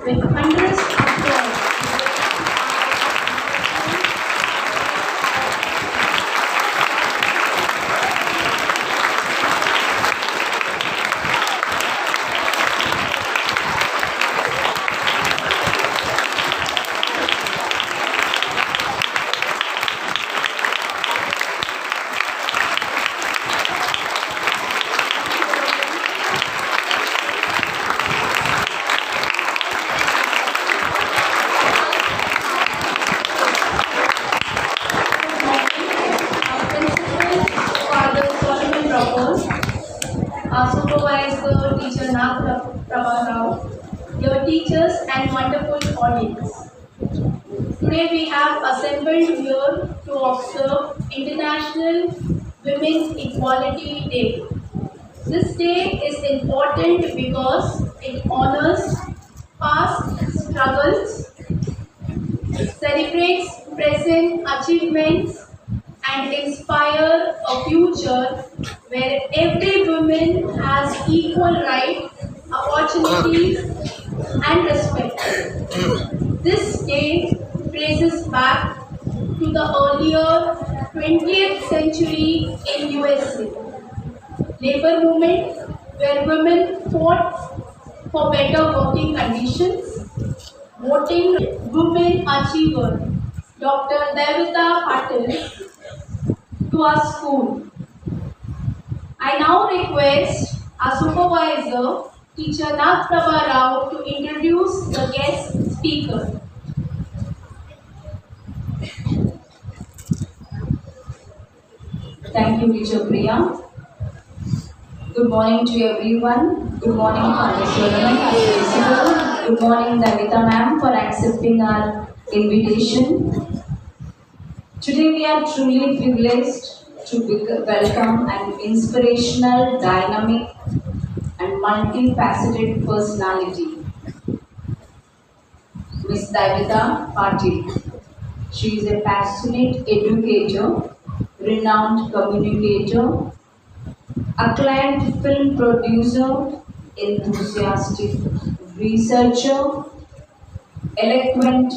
with hundreds of applause. Our principal, Father Solomon Rapport, our supervisor, Teacher Prabha Rao, your teachers and wonderful audience. Today we have assembled here to observe International Women's Equality Day. This day is important because it honors past struggles, celebrates present achievements, and inspire a future where every woman has equal rights, opportunities, and respect. This day traces back to the earlier 20th century in USA. Labor movement where women fought for better working conditions. Voting women achiever Dr. Devita Patil to our school. I now request our supervisor, Teacher Prabha Rao, to introduce the guest speaker. Thank you, Teacher Priya. Good morning to everyone. Good morning, Father Solomon, our principal. Good morning, Davita ma'am, for accepting our invitation. Today we are truly privileged to welcome an inspirational, dynamic, and multifaceted personality, Miss Davita Patil. She is a passionate educator, renowned communicator, acclaimed film producer, enthusiastic researcher, eloquent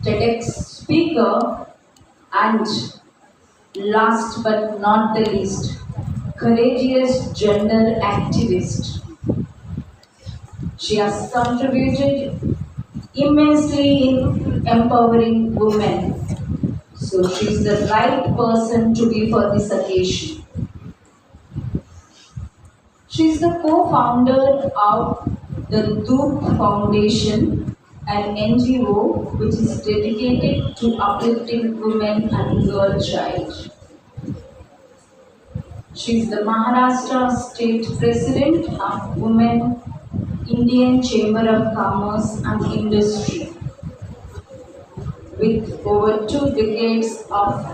TEDx speaker, and last but not the least, courageous gender activist. She has contributed immensely in empowering women. So she is the right person to be for this occasion. She is the co-founder of the Doop Foundation, an NGO which is dedicated to uplifting women and girl child. She is the Maharashtra State President of Women Indian Chamber of Commerce and Industry. With over 2 decades of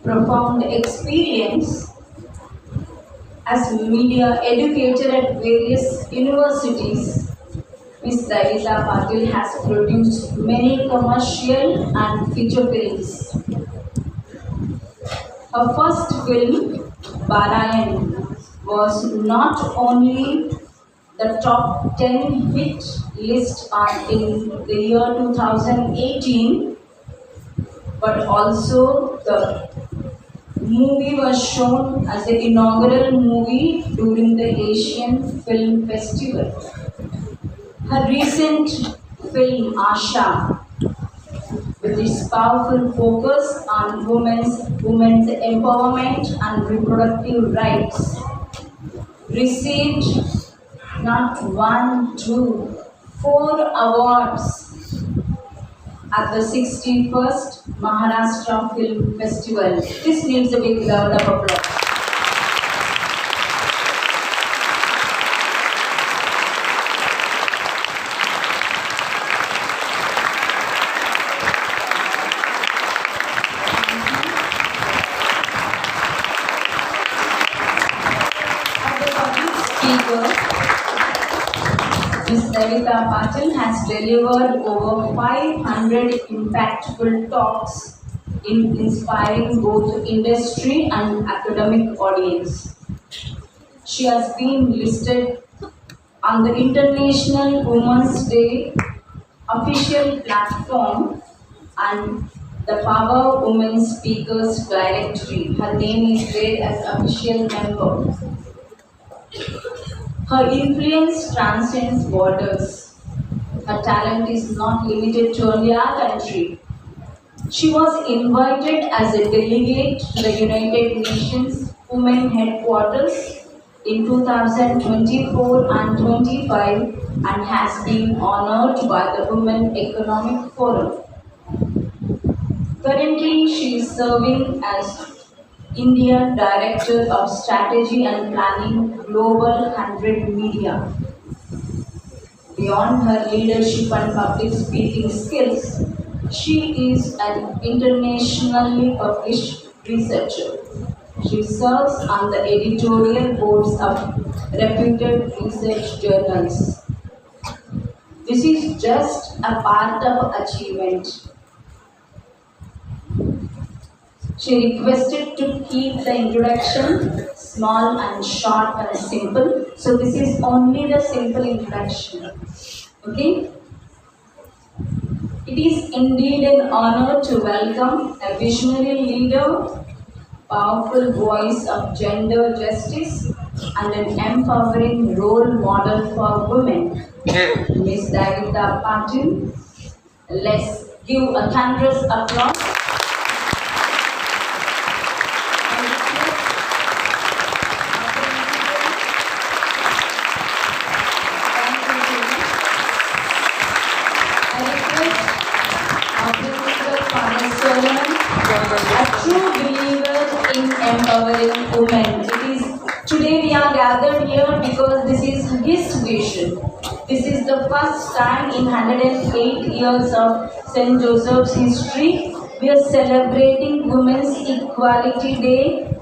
profound experience as media educator at various universities, Ms. Davita Patil has produced many commercial and feature films. Her first film, Barayan, was not only the top 10 hit list in the year 2018, but also the movie was shown as the inaugural movie during the Asian Film Festival. Her recent film, Asha, with its powerful focus on women's empowerment and reproductive rights, received not 1, 2, 4 awards at the 61st Maharashtra Film Festival. This needs a big round of applause. Ms. Davita Patil has delivered over 500 impactful talks in inspiring both industry and academic audience. She has been listed on the International Women's Day official platform and the Power Women Speakers Directory. Her name is there as official member. Her influence transcends borders. Her talent is not limited to only our country. She was invited as a delegate to the United Nations Women Headquarters in 2024 and 25 and has been honored by the Women Economic Forum. Currently, she is serving as Indian Director of Strategy and Planning Global 100 Media. Beyond her leadership and public speaking skills, she is an internationally published researcher. She serves on the editorial boards of reputed research journals. This is just a part of achievement. She requested to keep the introduction small and short and simple. So this is only the simple introduction. Okay? It is indeed an honor to welcome a visionary leader, powerful voice of gender justice, and an empowering role model for women, Ms. Davita Patil. Let's give a thunderous applause. A true believer in empowering women. Today we are gathered here because this is his vision. This is the first time in 108 years of St. Joseph's history we are celebrating Women's Equality Day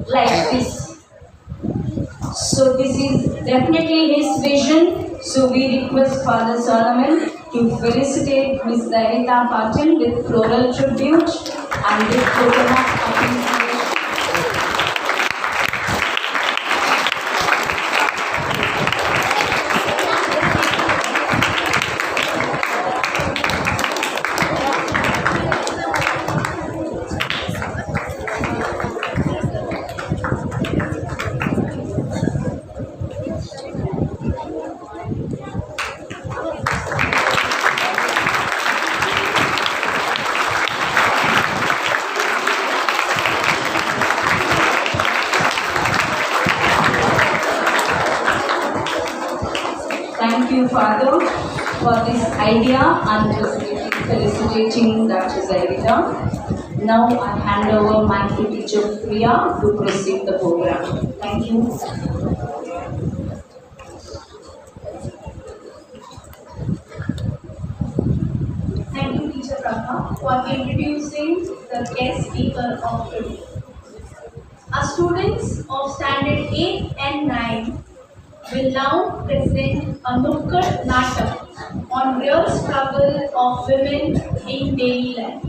like this. So this is definitely his vision. So we request Father Solomon to felicitate Ms. Davita Patil with floral tribute and with coconut appreciation. Thank you, Father, for this idea and felicitating Dr. Davita. Now I hand over mic to teacher Priya to proceed the program. Thank you. Thank you, Teacher Prabha, for introducing the guest speaker of today. Our students of Standard 8 and 9 will now present a Nukkad Natak on real struggle of women in daily life.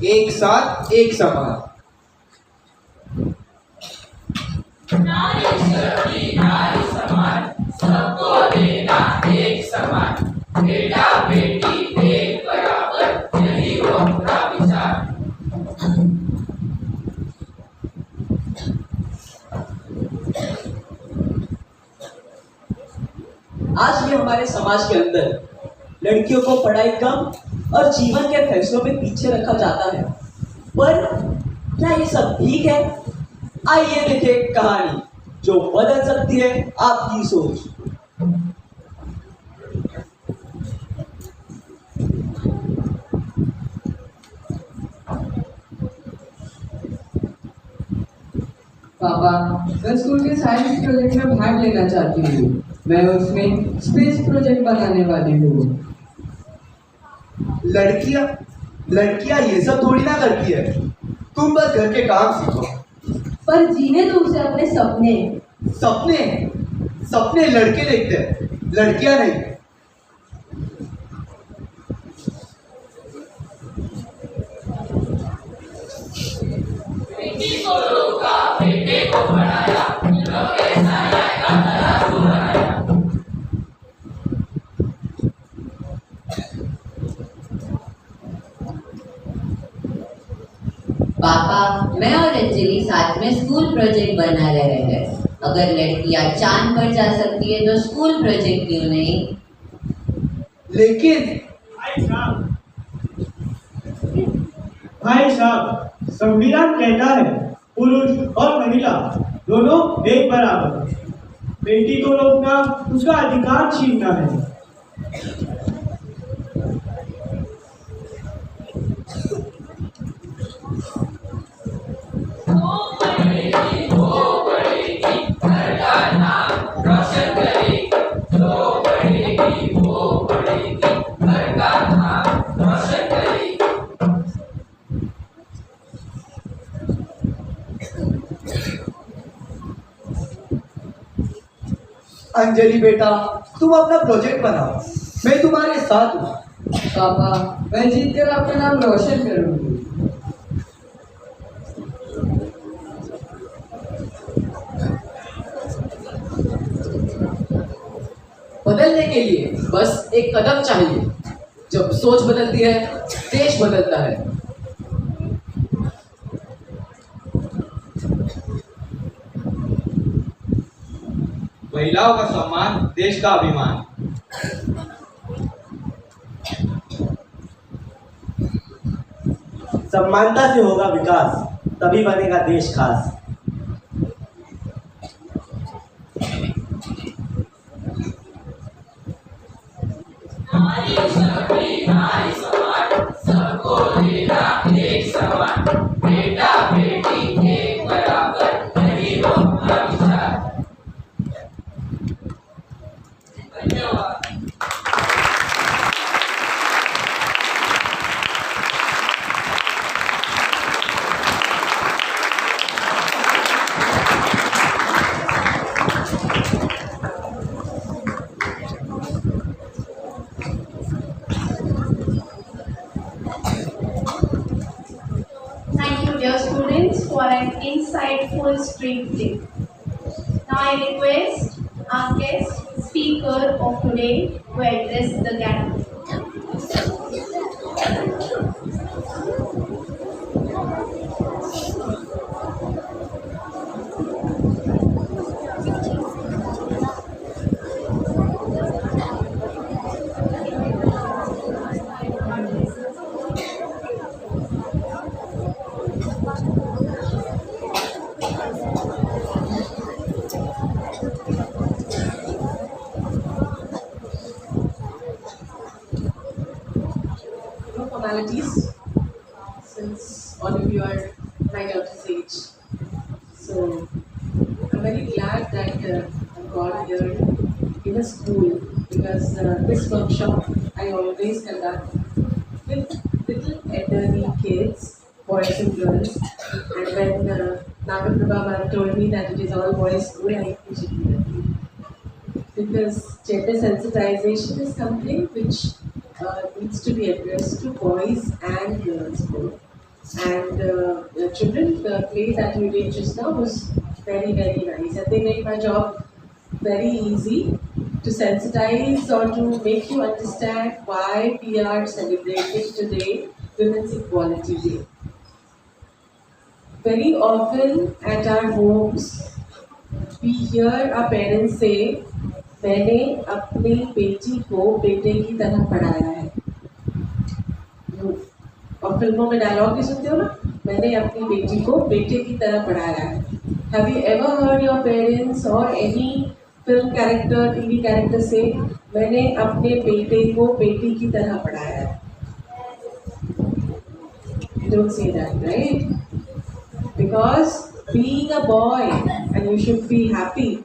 एक साथ एक समान। नारी समान सबको देना एक समान, बेटा बेटी एक बराबर, यही वो हमारा विचार। हमारे समाज के अंदर लड़कियों को पढ़ाई कम और जीवन के फैसलों में पीछे रखा जाता है। पर क्या ये सब ठीक है? आइए देखें एक कहानी जो बदल सकती है आपकी सोच। पापा, मैं स्कूल के साइंस प्रोजेक्ट में भाग लेना चाहती हूँ। मैं उसमें स्पेस प्रोजेक्ट बनाने वाली हूँ। लड़कियां लड़कियां ये सब थोड़ी ना करती है। तुम बस घर के काम सीखो। पर जीने तो उसे अपने सपने। सपने सपने लड़के देखते हैं, लड़कियां नहीं। बेटी को रोका, बेटे को पढ़ाया, लोगे साया का तराजू बनाया। पापा, मैं और अंजलि साथ में स्कूल प्रोजेक्ट बना रहे हैं। अगर लड़कियां चांद पर जा सकती है तो स्कूल प्रोजेक्ट क्यों नहीं? लेकिन भाई साहब, संविधान कहता है पुरुष और महिला दोनों एक बराबर। बेटी को रोकना उसका अधिकार छीनना है। अंजलि बेटा, तुम अपना प्रोजेक्ट बनाओ, मैं तुम्हारे साथ हूँ। पापा, मैं जीत कर आपका नाम रोशन करूंगी। बदलने के लिए बस एक कदम चाहिए। जब सोच बदलती है, देश बदलता है। महिलाओं का सम्मान, देश का अभिमान। समानता से होगा विकास, तभी बनेगा देश खास। नारी समान, सबको देना एक समान। बेटा बेटी एक बराबर, नहीं रोकना विचार। धन्यवाद। Thank you, dear students, for an insightful street play. Now I request our guest speaker of today to address the gathering. No formalities, since all of you are my daughter's age. So I'm very glad that I've got here in a school, because this workshop I always conduct with little elderly kids, boys and girls. And when Nagaprabha ma'am told me that it is all boys school, I immediately agreed. Because gender sensitization is something which needs to be addressed to boys and girls both. And the children, the play that you did just now was very, very nice. And they made my job very easy to sensitize or to make you understand why we are celebrating today Women's Equality Day. Very often at our homes, we hear our parents say मैंने अपनी बेटी को बेटे की तरह पढ़ाया है। और फिल्मों में डायलॉग भी सुनते हो ना, मैंने अपनी बेटी को बेटे की तरह पढ़ाया है। Have you ever heard your parents और any film character, TV character से मैंने अपने बेटे को बेटी की तरह पढ़ाया है? Don't say that, right? Because being a boy, and you should be happy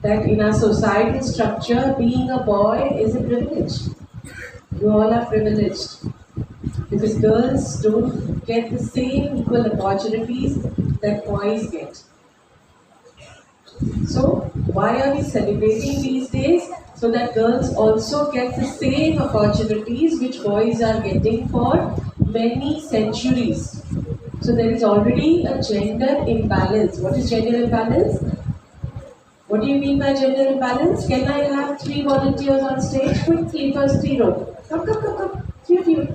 that in our societal structure, being a boy is a privilege. You all are privileged because girls don't get the same equal opportunities that boys get. So, why are we celebrating these days? So that girls also get the same opportunities which boys are getting for many centuries. So there is already a gender imbalance. What is gender imbalance? What do you mean by gender imbalance? Can I have 3 volunteers on stage? Quickly, first 3 row. Come. 3 of you.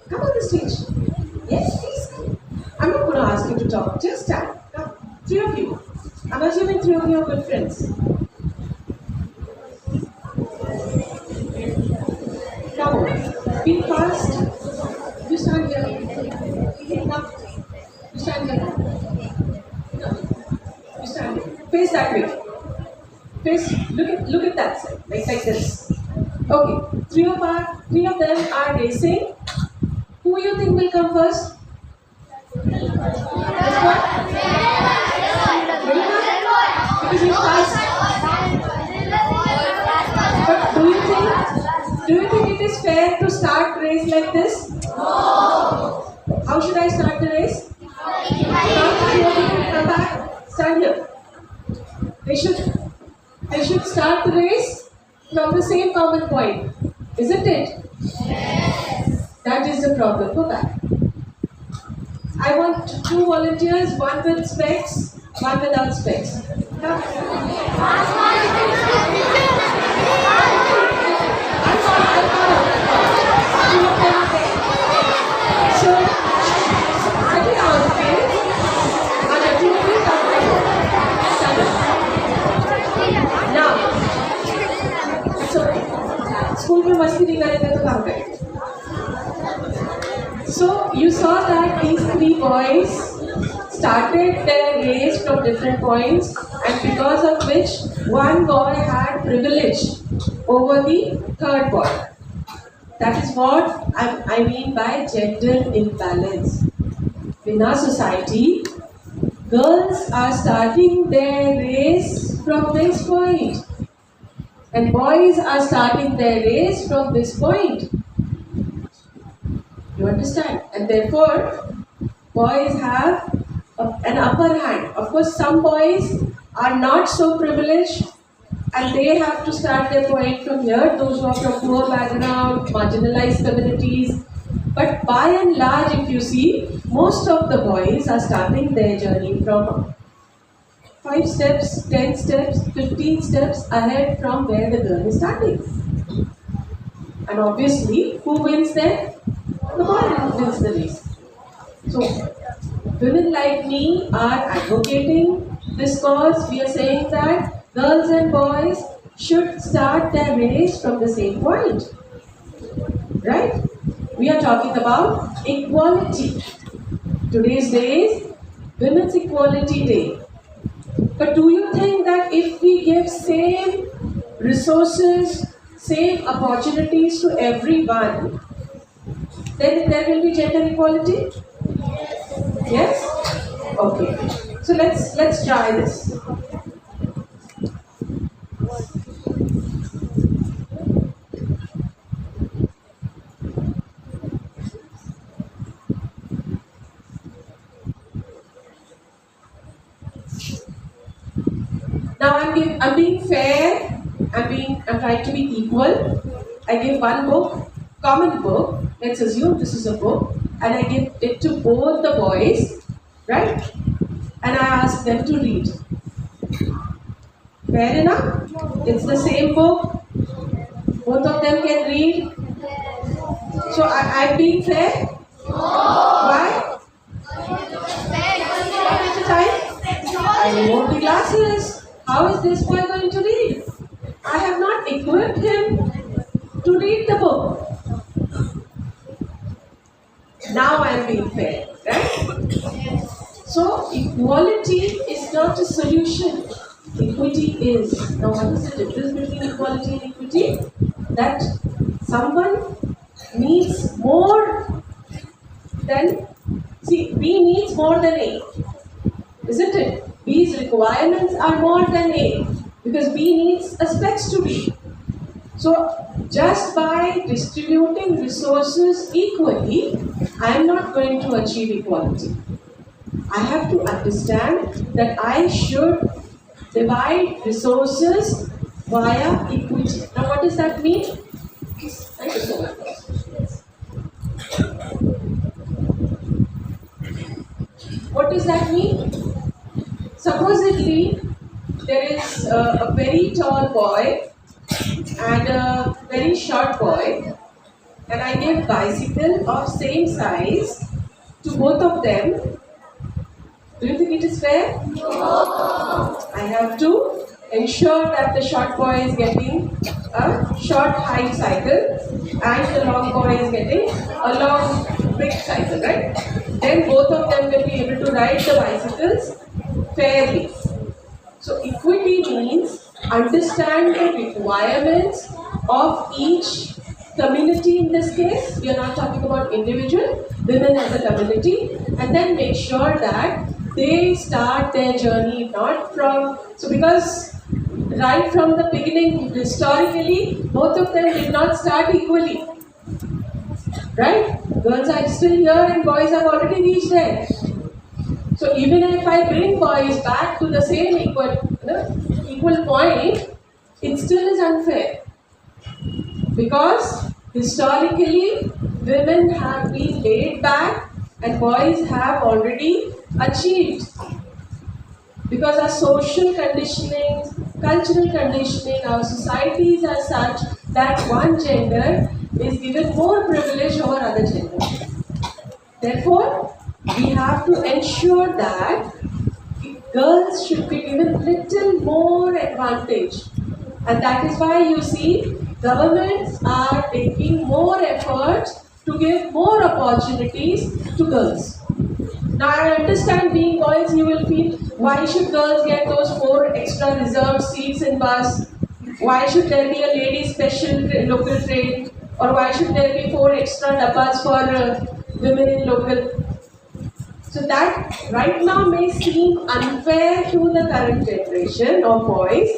Come on the stage. Yes, please. I'm not going to ask you to talk. Just stand. Come. 3 of you. I'm assuming 3 of you are good friends. Come on. Be fast. You stand here. Come. You stand here. You stand here. Face that way. Face. Look at that side. Like this. Okay. 3 of them are racing. Who you think will come first? This one? Because he's fast. But do you think it is fair to start race like this? No. How should I start the race? Come back. Stand here. They should start the race from the same common point, isn't it? Yes. That is the problem. Go back. I want 2 volunteers, 1 with specs, 1 without specs. Come. So, sit down, please. Now, so, school में मस्ती नहीं करेंगे तो काम करेंगे. So you saw that these 3 boys started their race from different points, and because of which one boy had privilege over the third boy. That is what I mean by gender imbalance. In our society, girls are starting their race from this point, and boys are starting their race from this point. You understand? And therefore, boys have an upper hand. Of course, some boys are not so privileged and they have to start their point from here, those who are from poor background, marginalized communities. But by and large, if you see, most of the boys are starting their journey from 5 steps, 10 steps, 15 steps ahead from where the girl is starting. And obviously, who wins then? The boy wins the race. So, women like me are advocating this cause. We are saying that girls and boys should start their race from the same point. Right? We are talking about equality. Today's day is Women's Equality Day. But do you think that if we give same resources, same opportunities to everyone, then there will be gender equality? Yes? Okay. So let's try this. Now I'm being fair. I'm trying to be equal. I give one book, common book. Let's assume this is a book, and I give it to both the boys, right? And I ask them to read. Fair enough? It's the same book. Both of them can read. So I'm being fair. Why? I remove the glasses. How is this boy going to read? I now I am being fair, right? So equality is not a solution. Equity is. Now what is the difference between equality and equity? That someone needs more than, see, B needs more than A, isn't it? B's requirements are more than A because B needs aspects to B. So just by distributing resources equally, I am not going to achieve equality. I have to understand that I should divide resources via equity. Now what does that mean? Thank you so much. What does that mean? Supposedly, there is a very tall boy and a very short boy, and I give bicycle of same size to both of them. Do you think it is fair? I have to ensure that the short boy is getting a short height cycle and the long boy is getting a long big cycle, right? Then both of them will be able to ride the bicycles fairly. So equity means understand the requirements of each community in this case. We are not talking about individual, women as a community, and then make sure that they start their journey not from, so because right from the beginning, historically, both of them did not start equally. Right? Girls are still here and boys have already reached there. So even if I bring boys back to the same equal point, it still is unfair. Because historically, women have been laid back and boys have already achieved. Because our social conditioning, cultural conditioning, our societies are such that one gender is given more privilege over other gender. Therefore, we have to ensure that girls should be given little more advantage. And that is why you see governments are taking more effort to give more opportunities to girls. Now I understand being boys you will feel, why should girls get those 4 extra reserved seats in bus? Why should there be a lady special local train? Or why should there be 4 extra dabbas for women in local? So that right now may seem unfair to the current generation of boys,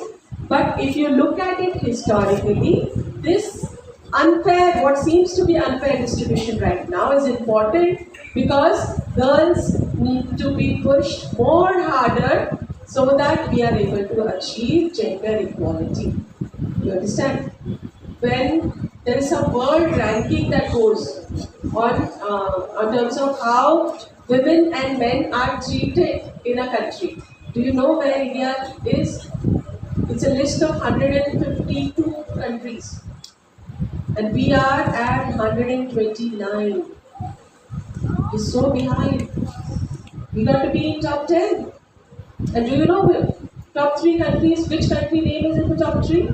but if you look at it historically, this unfair, what seems to be unfair distribution right now is important because girls need to be pushed more harder so that we are able to achieve gender equality. You understand? When there is a world ranking that goes on terms of how women and men are treated in a country. Do you know where India is? It's a list of 152 countries. And we are at 129. We're so behind. We got to be in top 10. And do you know top 3 countries? Which country name is in the top 3?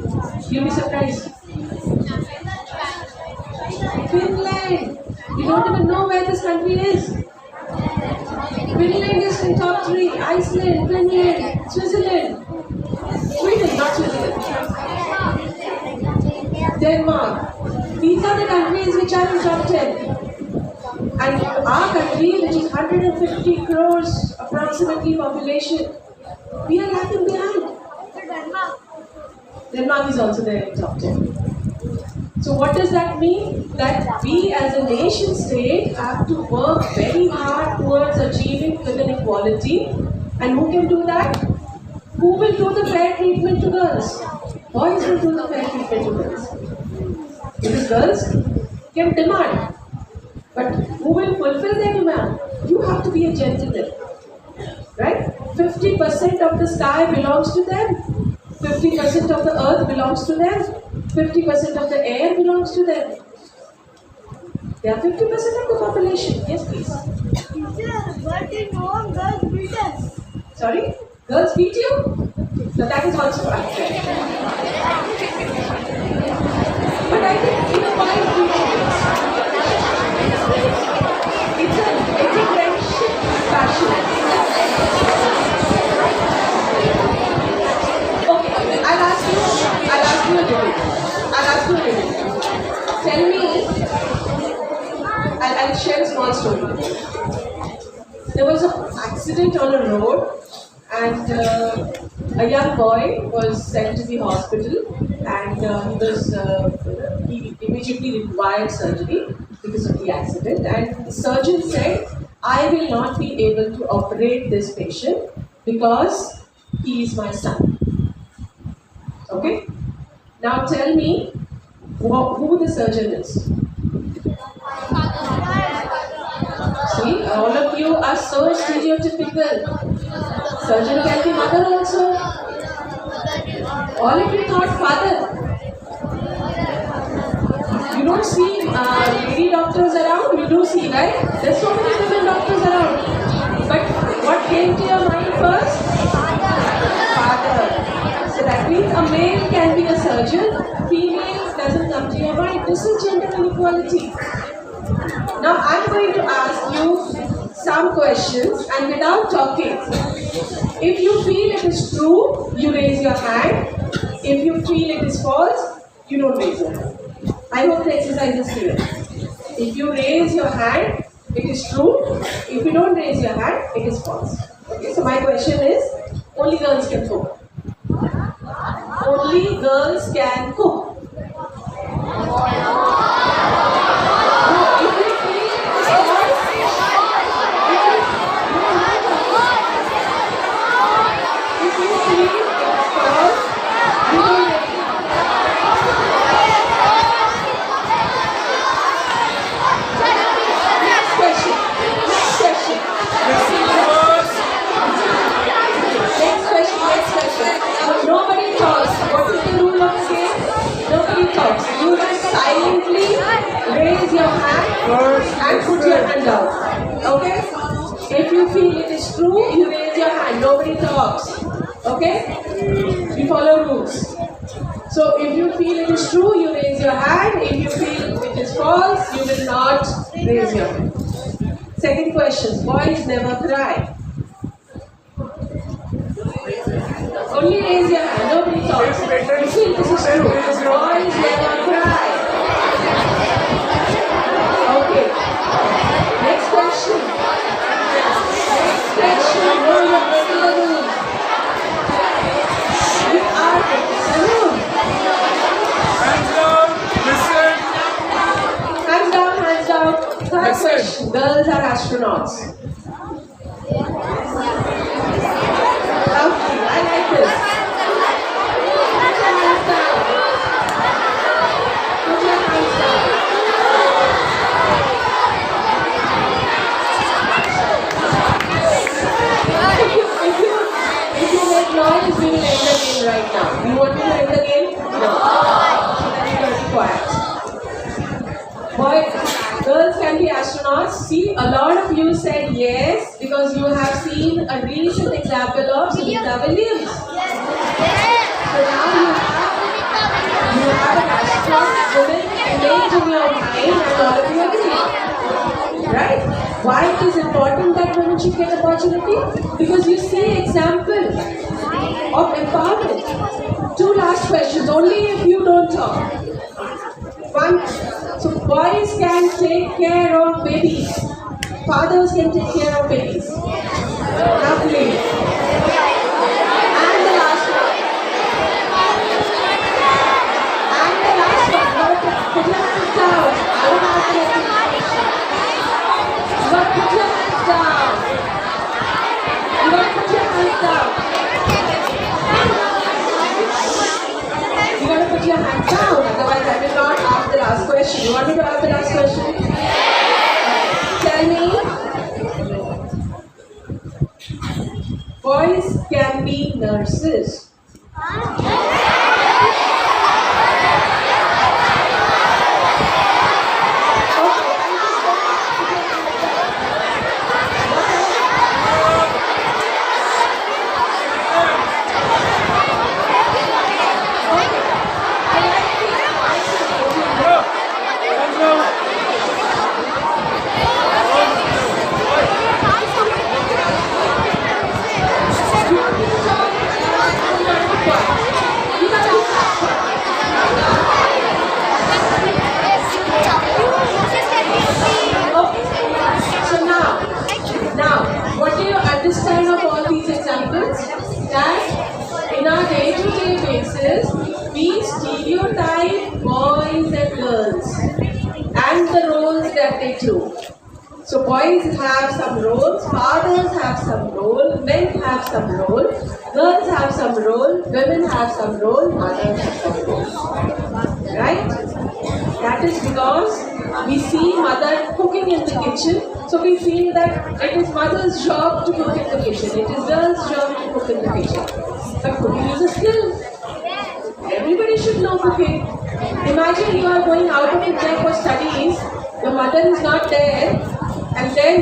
You'll be surprised. Finland. You don't even know where this country is. Finland is in top 3. Iceland, Finland, Switzerland. Sweden, not Switzerland. Denmark. These are the countries which are in top 10. And our country, which is 150 crores approximately population, we are lagging behind. Denmark is also there in top 10. So what does that mean? That we as a nation state have to work very hard towards achieving women equality. And who can do that? Who will do the fair treatment to girls? Boys will do the fair treatment to girls. Because girls can demand. But who will fulfill their demand? You have to be a gentleman. Right? 50% of the sky belongs to them. 50% of the earth belongs to them. 50% of the air belongs to them. They are 50% of the population. Yes, please. But in home, girls beat us. Sorry? Girls beat you? So that is also unfair. But I think in a wide story. There was an accident on a road, and a young boy was sent to the hospital, and he immediately required surgery because of the accident. And the surgeon said, "I will not be able to operate this patient because he is my son." Okay? Now tell me who the surgeon is. See, all of you are so stereotypical. Surgeon can be mother also. All of you thought father. You don't see lady doctors around? You do see, right? There's so many women doctors around. But what came to your mind first? Father. So that means a male can be a surgeon, female doesn't come to your mind. This is gender inequality. Now I'm going to ask you some questions, and without talking, if you feel it is true, you raise your hand. If you feel it is false, you don't raise your hand. I hope the exercise is clear. If you raise your hand, it is true. If you don't raise your hand, it is false. Okay, so my question is, only girls can cook. Only girls can cook. Nobody talks. What is the rule of the game? Nobody talks. You must silently raise your hand and put your hand down. Okay? If you feel it is true, you raise your hand. Nobody talks. Okay? We follow rules. So if you feel it is true, you raise your hand. If you feel it is false, you will not raise your hand. Second question. Boys never cry. Only raise your hand, nobody talks. You feel this is true. Boys never cry. Okay. Next question. Next question. No, you're breaking the rules. You are breaking the rules. Hands down, listen. Hands down, hands down. Third question. Girls are astronauts. Lovely. I like this. Put your hands down. Put your hands down. If you make noise, we will end the game right now. You want me to end the game? No. Then you will be quiet. Boys, girls can be astronauts. See, a lot of you said yes because you have seen a recent example of Sunita Williams. So now you have an astronaut woman image in your mind, and all of you agree. Right? Why it is important that women should get opportunity? Because you see example of empowerment. Two last questions, only if you don't talk. One, so boys can take care of babies. Fathers can take care of babies. Lovely. And the last one. And the last one. Put your hands down. I don't have to let you. You gotta put your hands down. You gotta put your hands down. You gotta put your hands down. Otherwise, I will not ask the last question. You want me to ask the last question? Tell me. Boys can be nurses. You boys have some roles, fathers have some role, men have some role, girls have some role, women have some role, mothers have some role. Right? That is because we see mother cooking in the kitchen, so we feel that it is mother's job to cook in the kitchen, it is girl's job to cook in the kitchen. But cooking is a skill. Everybody should know cooking. Imagine you are going out of India for studies, your mother is not there, and then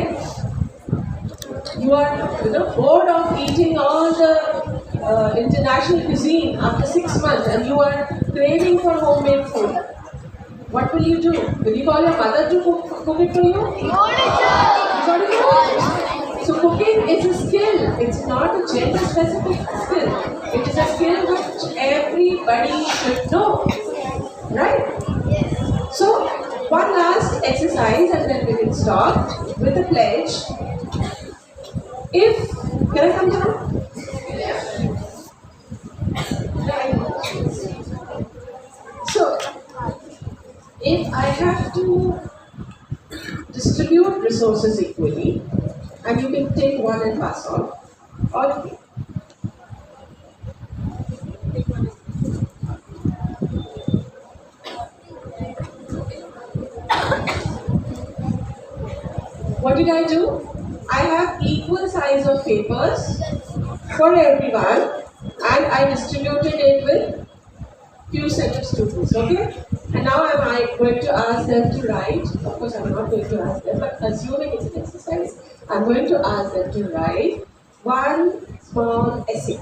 you are bored of eating all the international cuisine after 6 months, and you are craving for homemade food. What will you do? Will you call your mother to cook it for you? So cooking is a skill. It's not a gender specific skill. It is a skill which everybody should know. Right? So one last exercise and then we will stop with a pledge. Can I come down? So, if I have to distribute resources equally, and you can take one and pass on, or what did I do? I have equal size of papers for everyone, and I distributed it with few set of students, okay? And now am I going to ask them to write? Of course, I'm not going to ask them, but assuming it's an exercise, I'm going to ask them to write one small essay,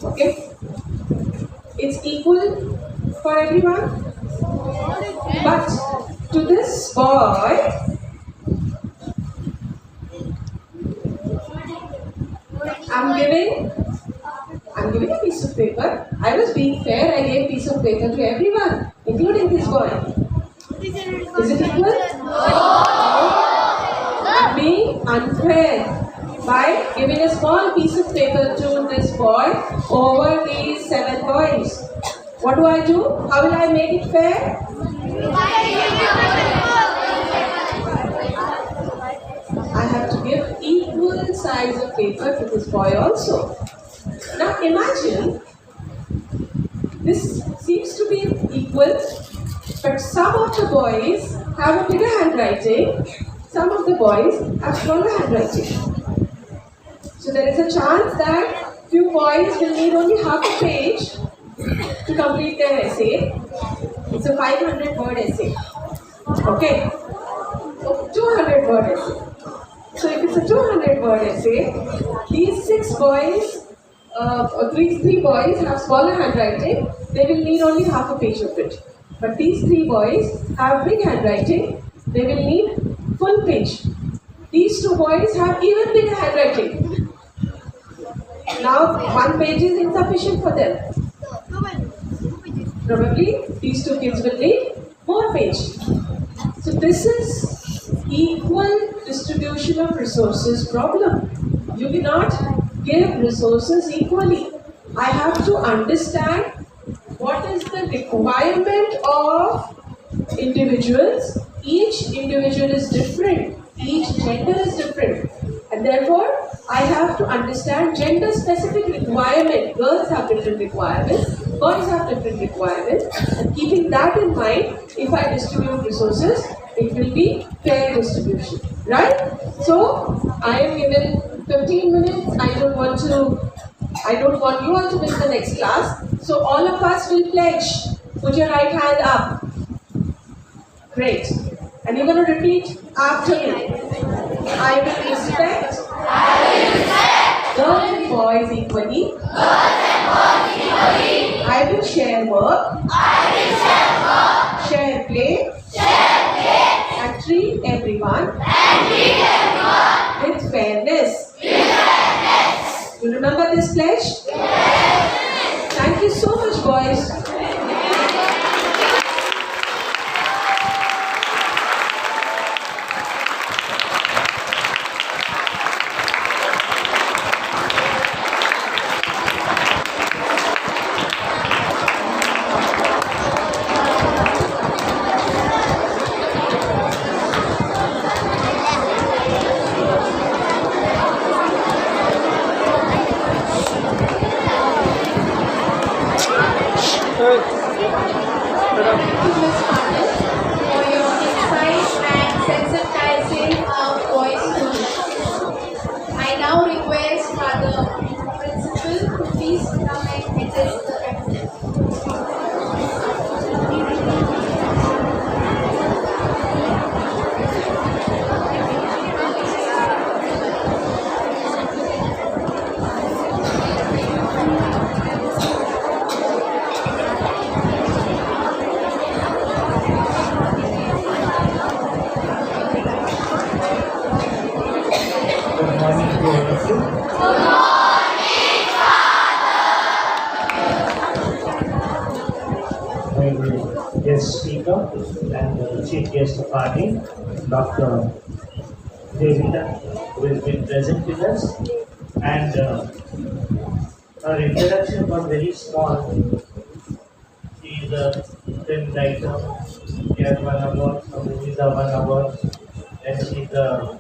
okay? It's equal for everyone, but to this boy, I'm giving a piece of paper. I was being fair, I gave a piece of paper to everyone, including this boy. Is it equal? No! I'm being unfair by giving a small piece of paper to this boy over these 7 boys. What do? How will I make it fair? I have to give equal size of paper to this boy also. Now imagine, this seems to be equal, but some of the boys have a bigger handwriting, some of the boys have smaller handwriting. So there is a chance that few boys will need only half a page to complete their essay. It's a 500-word essay. Okay? 200-word essay. So if it's a 200-word essay, these 6 boys, or three boys have smaller handwriting, they will need only half a page of it. But these 3 boys have big handwriting, they will need full page. These 2 boys have even bigger handwriting. Now 1 page is insufficient for them. Probably these 2 kids will need more page. So this is equal distribution of resources problem. You cannot give resources equally. I have to understand what is the requirement of individuals. Each individual is different. Each gender is different. And therefore, I have to understand gender specific requirement. Girls have different requirements. Boys have different requirements. And keeping that in mind, if I distribute resources, it will be fair distribution. Right? So, I am given 15 minutes. I don't want you all to miss the next class. So all of us will pledge. Put your right hand up. Great. And you're going to repeat after me. I will respect girls and boys equally. I will share work. Share play. And treat everyone with fairness. You remember this pledge? Thank you so much, boys. Guest speaker and chief guest of our day, Dr. Devita, who has been present with us. And her introduction was very small. She is a film writer. She has won awards, Lisa won awards. And she is a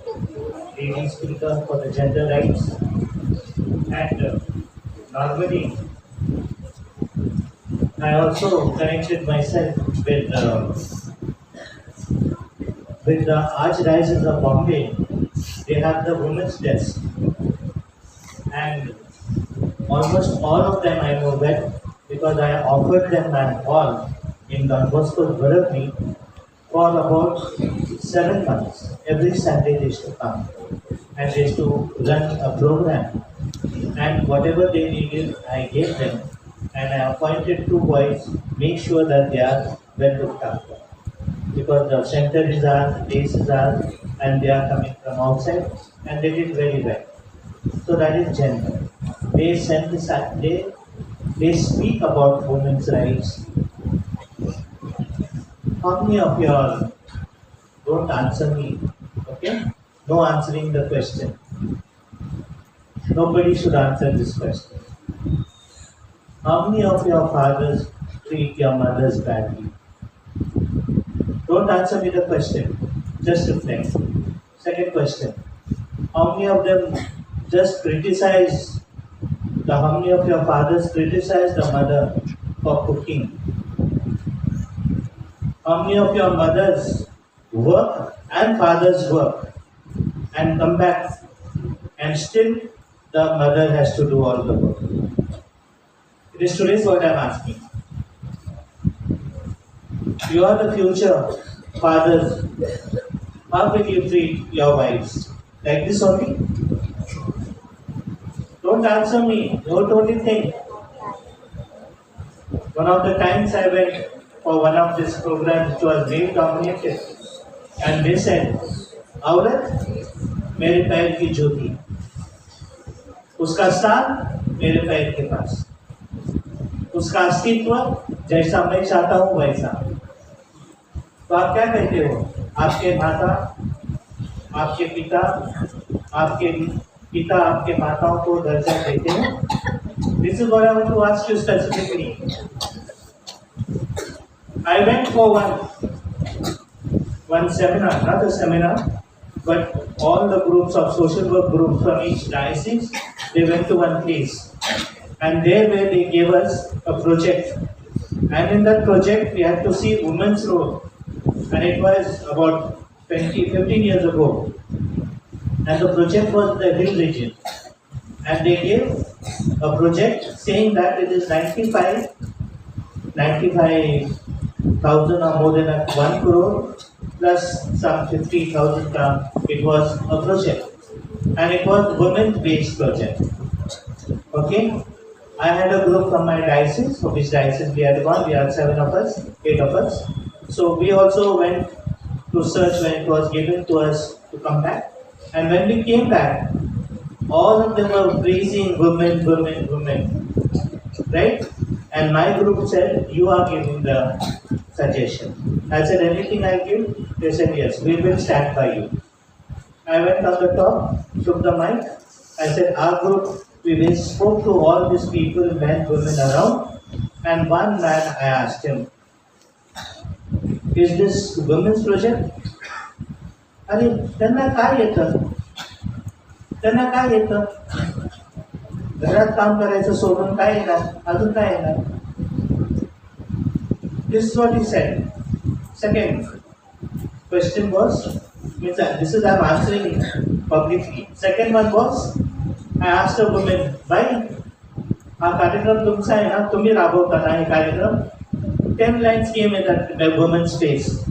leading speaker for the gender rights. And normally, I also connected myself with the Archdiocese of Bombay. They have the women's desk, and almost all of them I know well because I offered them an hall in Don Bosco, Bharatni for about 7 months. Every Sunday they used to come and they used to run a program, and whatever they needed, I gave them. And I appointed 2 boys, make sure that they are well looked after. Because the center is ours, the place is ours, and they are coming from outside, and they did very well. So that is gender. They send they speak about women's rights. How many of you all don't answer me? Okay? No answering the question. Nobody should answer this question. How many of your fathers treat your mothers badly? Don't answer me the question. Just reflect. Second question. How many of them just criticize how many of your fathers criticize the mother for cooking? How many of your mothers work and fathers work and come back and still the mother has to do all the work? It is today's what I am asking. You are the future fathers. How will you treat your wives? Like this only? Don't answer me. Don't only think. One of the times I went for one of these programs which was male dominated, and they said, औरत मेरे पैर की ज्योति, उसका स्थान मेरे पैर के पास, उसका अस्तित्व जैसा मैं चाहता हूँ वैसा। तो आप क्या कहते हो? आपके माता, आपके पिता, आपके माताओं को दर्जा देते हो? This is what I want to ask you specifically. I went for one seminar, not a seminar, but all the groups of social work groups from each diocese, they went to one place. And there where they gave us a project. And in that project, we had to see women's role. And it was about 15 years ago. And the project was the hill region. And they gave a project saying that it is 95,000 or more than 1 crore plus some 50,000 pounds. It was a project. And it was women-based project. Okay? I had a group from my diocese, for which diocese we had gone. We had 7 of us, 8 of us. So we also went to search when it was given to us to come back. And when we came back, all of them were praising women. Right? And my group said, you are giving the suggestion. I said, anything I give? They said, yes, we will stand by you. I went on the top, took the mic. I said, our group, we spoke to all these people, men, women around. And one man, I asked him, is this women's project? अरे त्यांना काय येतं? घरात काम करायचं सोडून काय येणार? अजून काय येणार? This is what he said. Second question was, this is I'm answering publicly. Second one was, I asked a woman, why हा कार्यक्रम तुमचा आहे ना, तुम्ही राबवता ना हे कार्यक्रम? 10 lines came in that woman's face.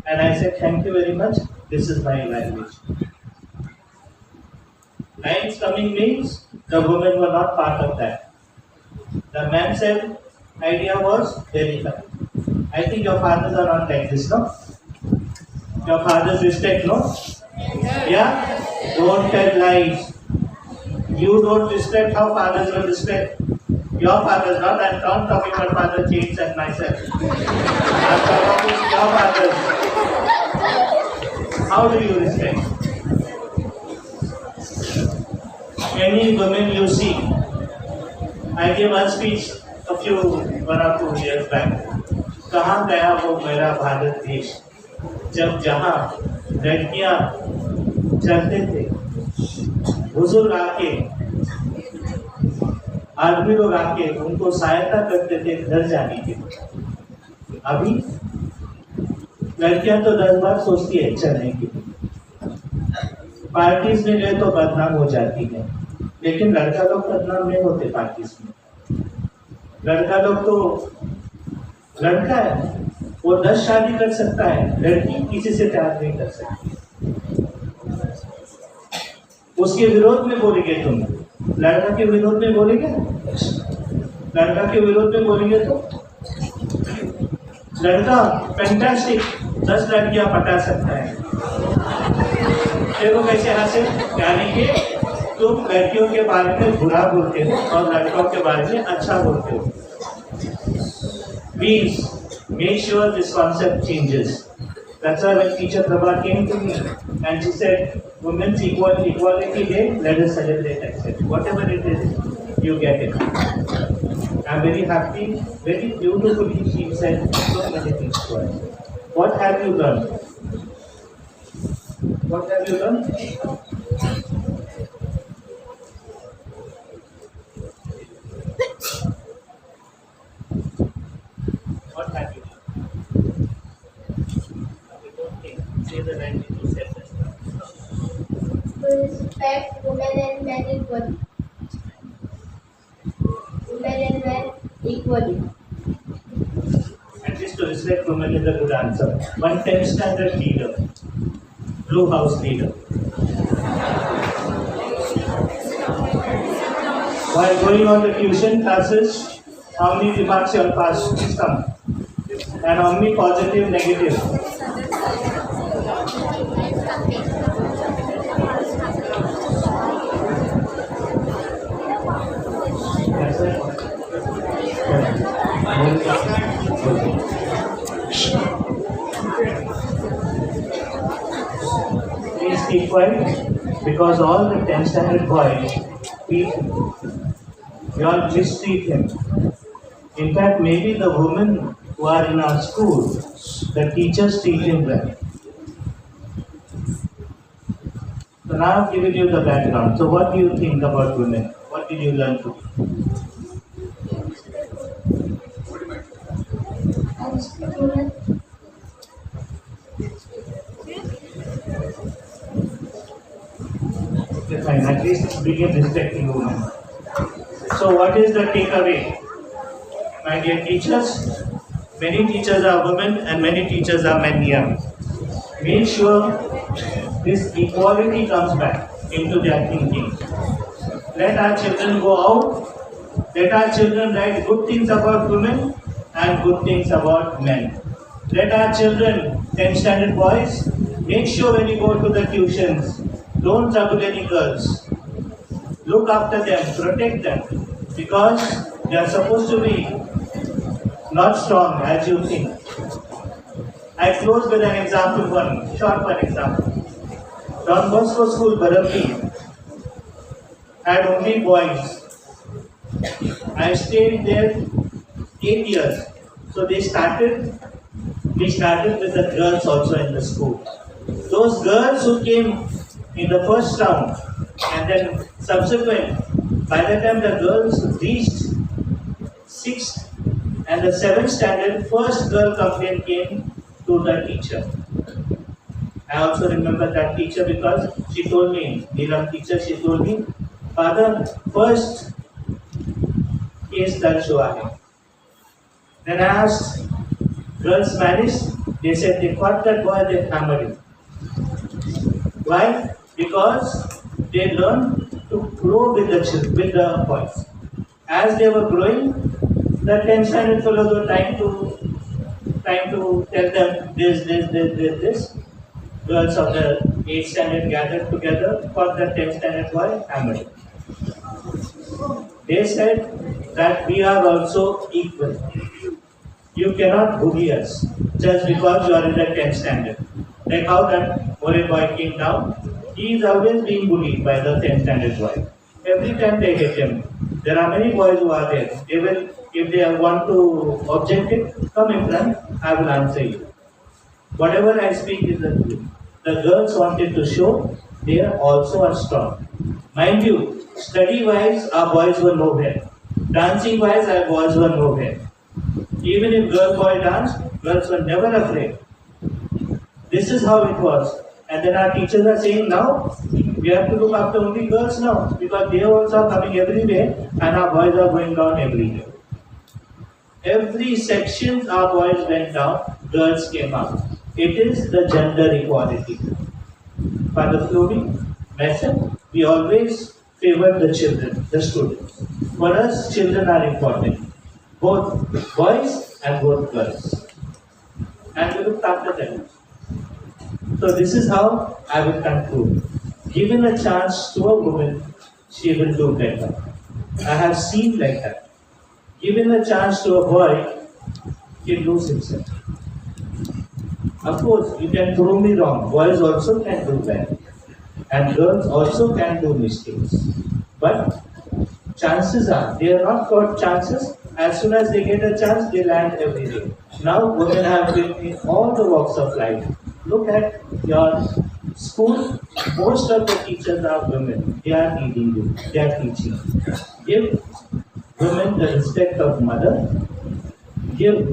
And I said, thank you very much. This is my language. Lines coming means the women were not part of that. The man said, idea was very fine. I think your fathers are not like this, no? Your fathers respect, no? Yeah? Don't tell lies. You don't respect how fathers will respect your fathers. Not I'm not talking about Father James and myself. I'm talking about your fathers. How do you respect? Any woman you see, I gave one speech a few 1 or 2 years back. कहाँ गया वो मेरा भारत देश जब जहाँ लड़कियाँ चलते थे, बुजुर्ग आके आदमी लोग आके उनको सहायता करते थे घर जाने के लिए। अभी लड़कियां तो 10 बार सोचती है चलने की, पार्टीज में गए तो बदनाम हो जाती है, लेकिन लड़का लोग बदनाम नहीं होते पार्टीज में। लड़का लोग तो लड़का है, वो 10 शादी कर सकता है, लड़की किसी से प्यार नहीं कर सकती। उसके विरोध में बोलेंगे तुम, लड़का के विरोध में बोलेंगे, लड़का के विरोध में बोलेंगे तो लड़का फैंटास्टिक 10 लड़कियां पटा सकता है। देखो कैसे हंसे, यानी कि तुम लड़कियों के बारे में बुरा बोलते हो और लड़कों के बारे में अच्छा बोलते हो। Please make sure this concept changes. That's why when teacher Prabha came to me and she said, Women's Equality Day, let us celebrate and say, whatever it is, you get it. I'm very happy, very beautifully she said so many things to us. What have you learned? What have you learned? What have you learned? Say the right thing you said. To respect women and men equally. Women and men equally. At least to respect women is a good answer. One 10th standard leader, Blue House leader. While going on the tuition classes, how many remarks you all passed? Please come. And how many positive, negative? That's it. Please keep quiet, because all the 10th standard boys, you all mistreat him. In fact, maybe the women who are in our school, the teachers treat him well. So now I've given you the background. So what do you think about women? What did you learn to? I respect women. Okay, fine. At least begin respecting women. So what is the takeaway? My dear teachers, many teachers are women and many teachers are men here. Make sure this equality comes back into their thinking. Let our children go out. Let our children write good things about women and good things about men. Let our children, 10th standard boys, make sure when you go to the tuitions, don't trouble any girls. Look after them, protect them, because they are supposed to be not strong as you think. I close with an example, one example. Don Bosco School, Barambi, had only boys. I stayed there 8 years. So we started with the girls also in the school. Those girls who came in the first round and then subsequent, by the time the girls reached 6th and the 7th standard, first girl complaint came to the teacher. I also remember that teacher because she told me, Neelam teacher, she told me, Father, first case darj hua hai. Then I asked, girls managed? They said they caught that boy, they hammered him. Why? Because they learned to grow with the boys. As they were growing, the 10th standard fellows were trying to tell them this. Girls of the 8th standard gathered together, caught the 10th standard boy, hammered him. They said that we are also equal. You cannot bully us just because you are in the 10th standard. Like how that Mole boy came down, he is always being bullied by the 10th standard boy. Every time they hit him, there are many boys who are there. They will, if they want to object it, come in front, I will answer you. Whatever I speak is the truth. The girls wanted to show they are also are strong. Mind you, study-wise, our boys were nowhere. Dancing-wise, our boys were nowhere. Even if girl-boy dance, girls were never afraid. This is how it was. And then our teachers are saying now, we have to look after only girls now, because they also are coming everywhere and our boys are going down everywhere. Every section our boys went down, girls came up. It is the gender equality. Father Flory, myself, we always favor the children, the students. For us, children are important. Both boys and both girls. And we look after them. So this is how I will conclude. Given a chance to a woman, she will do better. I have seen like that. Given a chance to a boy, he loses himself. Of course, you can prove me wrong. Boys also can do bad. And girls also can do mistakes. But chances are, they are not got chances. As soon as they get a chance, they land everywhere. Now women have been in all the walks of life. Look at your school. Most of the teachers are women. They are leading you. They are teaching. Give women the respect of mother. Give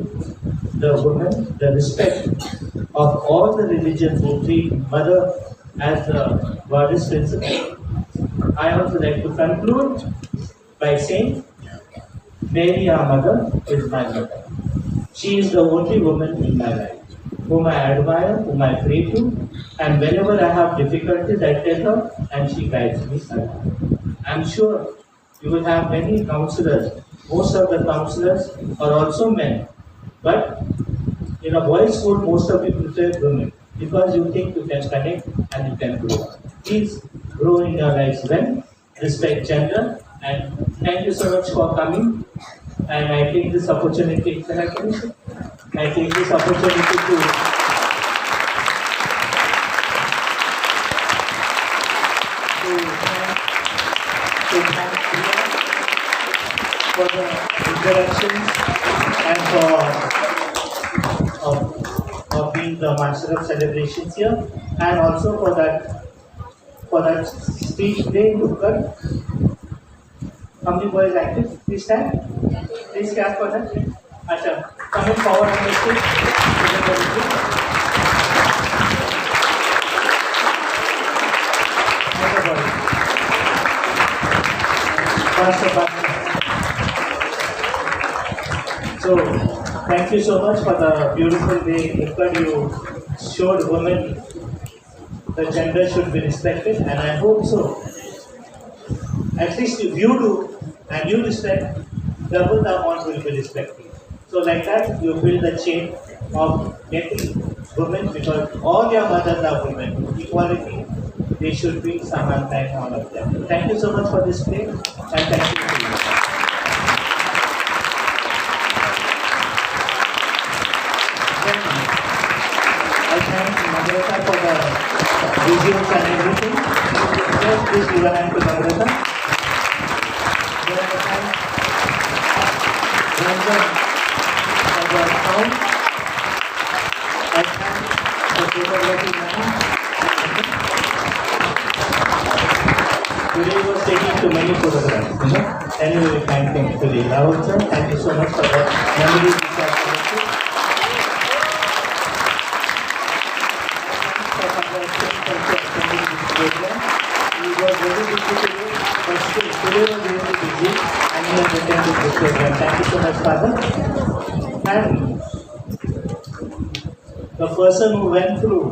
the women the respect of all the religions who treat mother as the goddess principle. I also like to conclude by saying, Mary, our mother, is my mother. She is the only woman in my life, whom I admire, whom I pray to, and whenever I have difficulties, I tell her, and she guides me. I'm sure you will have many counselors. Most of the counselors are also men, but in a boys' school, most of you prefer women because you think you can connect and you can grow. Please grow in your lives well, respect gender, and thank you so much for coming. And I take this opportunity, can I finish it? I take this opportunity to thank Priya for the introductions and for being the master of celebrations here, and also for that speech they took. How many boys active? Please stand. Please clap for that. Acha, coming forward on the stage. So, thank you so much for the beautiful way you showed women the gender should be respected, and I hope so. At least if you do and you respect, double the amount will be respected. So like that, you build the chain of getting women, because all their mothers are women. Equality, they should be Samantha, all of them. Thank you so much for this play, and thank you. I thank Margareta for the visuals and everything. Just please give a hand to Margareta. Today was taking too many photographs, Anyway, we thank him today. Rahul sir, thank you so much for the memories which you have collected. He was very busy today, but still today was very busy and he has attended this program. Thank you so much, Father. And the person who went through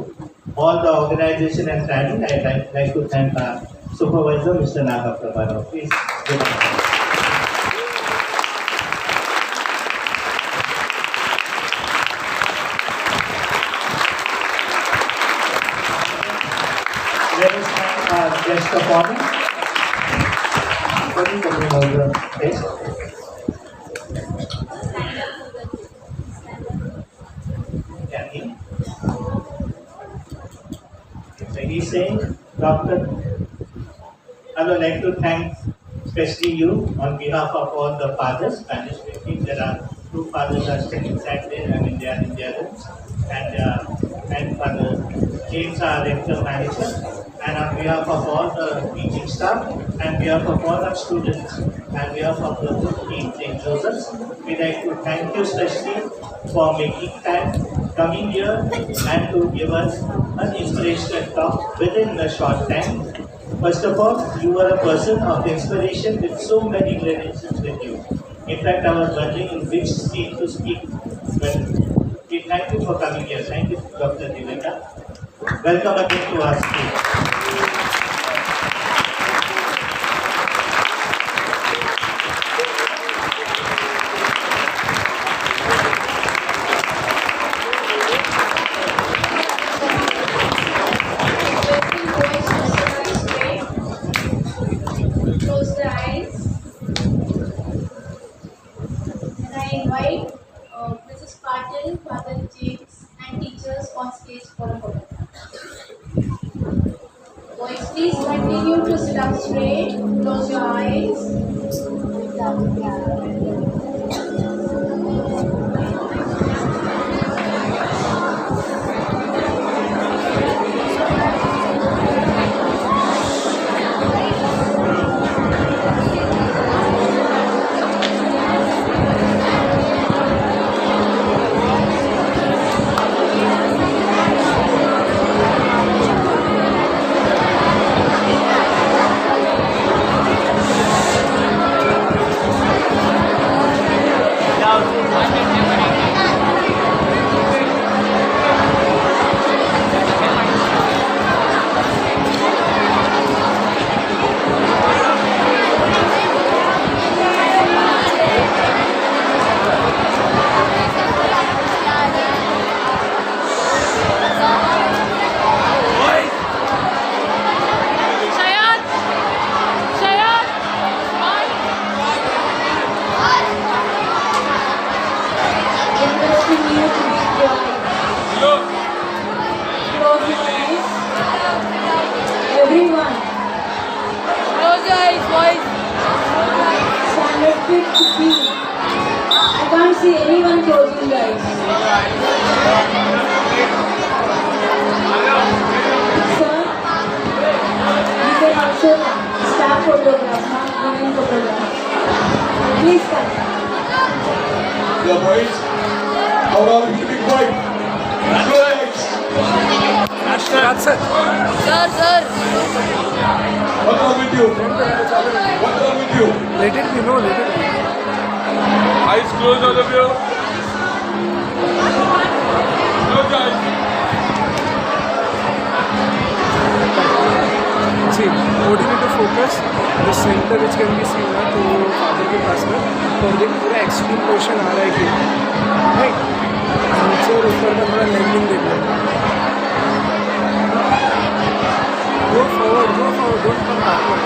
all the organization and planning, I'd like to thank our supervisor, Mr. Naga Prabhara. Please give a hand. Let us thank our guest of honor. What is the name of the place? Yeah, he. So he's saying, Doctor, I would like to thank especially you on behalf of all the fathers, Spanish speaking. There are two fathers are still inside there, I mean they are in their rooms. And Father James, our lecture manager, and on behalf of all the teaching staff, and behalf of all our students, and behalf of the good team St. Joseph's, we like to thank you especially for making time, coming here, and to give us an inspirational talk within a short time. First of all, you are a person of inspiration with so many relations with you. In fact, I was wondering in which seat to speak. But we thank you for coming here. Thank you, Dr. Divika. Welcome again to our school. Close the eyes. And I invite Mrs. Patil, Father James, and teachers on stage for a photo. Boys, please continue to sit up straight. Close your eyes. Everyone. Close your eyes, boys. Standard 5th B. I can't see anyone closing their eyes. Sir, you can also staff photograph, not women photograph. Please come. Yeah, boys. How long are you keeping quiet? Relax. That's it. Sir. What's wrong with you? What's wrong with you? Let it be, no, let it be. Eyes closed, all of you. Close your eyes. See, what you need to focus, the center which can be seen ना तो father के पास में और देख पूरा extreme portion आ रहा है कि राइट नीचे और ऊपर का थोड़ा लैंडिंग देख लो go forward, don't come backward.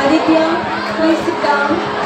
Aditya, please sit down.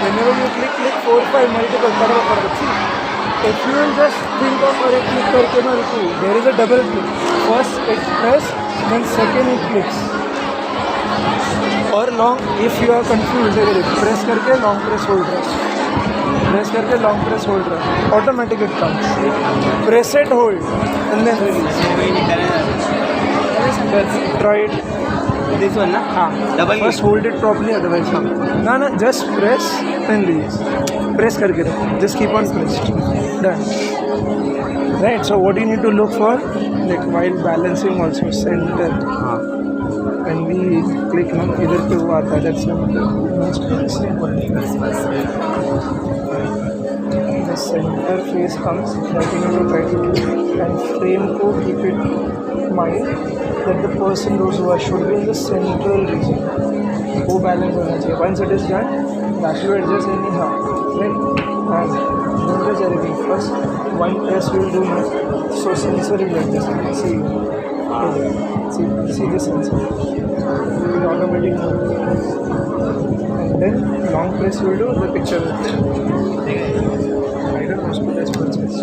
Whenever you click 4, 5 multiple see, if you will just think of a click करके ना रुको, there is a double click. First it press, then second it clicks. और long, if you are confused, press करके long press hold rest. Press करके long press hold rest. Automatic it comes. Press it, hold, and then release. Try it. This one, na? Double First hold it properly, otherwise no, just press and release. Press करके रखो. Just keep on pressed. Done. Right. So what you need to look for, like while balancing also center. When we click ना इधर पे वो आता है. That's the center face comes. That you need to try to do. And frame को keep it mind that the person those who are should be in the central region. वो balance होना चाहिए. Once it is done, that you adjust anyhow. Then and don't touch anything. First, one press will do now. So sensor is like this. See the sensor. It will automatic move. And then long press will do the picture will change. I don't know. Let's process.